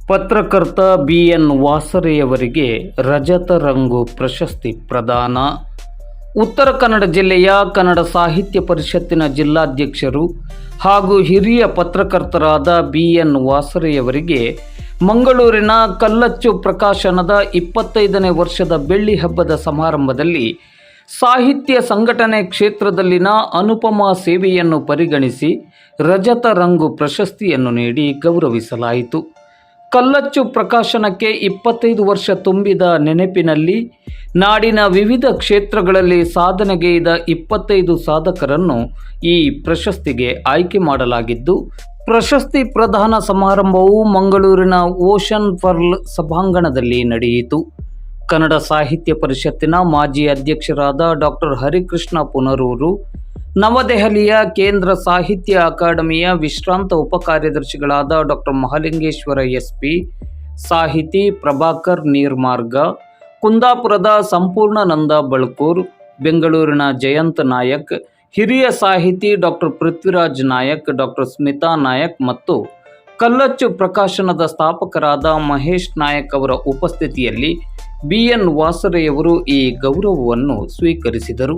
ಪತ್ರಕರ್ತ BN ವಾಸರೆಯವರಿಗೆ ರಜತ ರಂಗು ಪ್ರಶಸ್ತಿ ಪ್ರದಾನ. ಉತ್ತರ ಕನ್ನಡ ಜಿಲ್ಲೆಯ ಕನ್ನಡ ಸಾಹಿತ್ಯ ಪರಿಷತ್ತಿನ ಜಿಲ್ಲಾಧ್ಯಕ್ಷರು ಹಾಗೂ ಹಿರಿಯ ಪತ್ರಕರ್ತರಾದ BN ವಾಸರೆಯವರಿಗೆ ಮಂಗಳೂರಿನ ಕಲ್ಲಚ್ಚು ಪ್ರಕಾಶನದ 25ನೇ ವರ್ಷದ ಬೆಳ್ಳಿ ಹಬ್ಬದ ಸಮಾರಂಭದಲ್ಲಿ ಸಾಹಿತ್ಯ ಸಂಘಟನೆ ಕ್ಷೇತ್ರದಲ್ಲಿನ ಅನುಪಮ ಸೇವೆಯನ್ನು ಪರಿಗಣಿಸಿ ರಜತ ರಂಗು ಪ್ರಶಸ್ತಿಯನ್ನು ನೀಡಿ ಗೌರವಿಸಲಾಯಿತು. ಕಲ್ಲಚ್ಚು ಪ್ರಕಾಶನಕ್ಕೆ 25 ವರ್ಷ ತುಂಬಿದ ನೆನಪಿನಲ್ಲಿ ನಾಡಿನ ವಿವಿಧ ಕ್ಷೇತ್ರಗಳಲ್ಲಿ ಸಾಧನೆಗೈದ 25 ಸಾಧಕರನ್ನು ಈ ಪ್ರಶಸ್ತಿಗೆ ಆಯ್ಕೆ ಮಾಡಲಾಗಿದ್ದು, ಪ್ರಶಸ್ತಿ ಪ್ರದಾನ ಸಮಾರಂಭವು ಮಂಗಳೂರಿನ ಓಷನ್ ಪರ್ಲ್ ಸಭಾಂಗಣದಲ್ಲಿ ನಡೆಯಿತು. ಕನ್ನಡ ಸಾಹಿತ್ಯ ಪರಿಷತ್ತಿನ ಮಾಜಿ ಅಧ್ಯಕ್ಷರಾದ ಡಾಕ್ಟರ್ ಹರಿಕೃಷ್ಣ ಪುನರೂರು, ನವದೆಹಲಿಯ ಕೇಂದ್ರ ಸಾಹಿತ್ಯ ಅಕಾಡೆಮಿಯ ವಿಶ್ರಾಂತ ಉಪಕಾರ್ಯದರ್ಶಿಗಳಾದ ಡಾಕ್ಟರ್ ಮಹಾಲಿಂಗೇಶ್ವರ SP, ಸಾಹಿತಿ ಪ್ರಭಾಕರ್ ನೀರ್ಮಾರ್ಗ, ಕುಂದಾಪುರದ ಸಂಪೂರ್ಣಾನಂದ ಬಳ್ಕೂರ್, ಬೆಂಗಳೂರಿನ ಜಯಂತ್ ನಾಯಕ್, ಹಿರಿಯ ಸಾಹಿತಿ ಡಾಕ್ಟರ್ ಪೃಥ್ವಿರಾಜ್ ನಾಯಕ್, ಡಾಕ್ಟರ್ ಸ್ಮಿತಾ ನಾಯಕ್ ಮತ್ತು ಕಲ್ಲಚ್ಚು ಪ್ರಕಾಶನದ ಸ್ಥಾಪಕರಾದ ಮಹೇಶ್ ನಾಯಕ್ ಅವರ ಉಪಸ್ಥಿತಿಯಲ್ಲಿ BN ವಾಸರೆಯವರು ಈ ಗೌರವವನ್ನು ಸ್ವೀಕರಿಸಿದರು.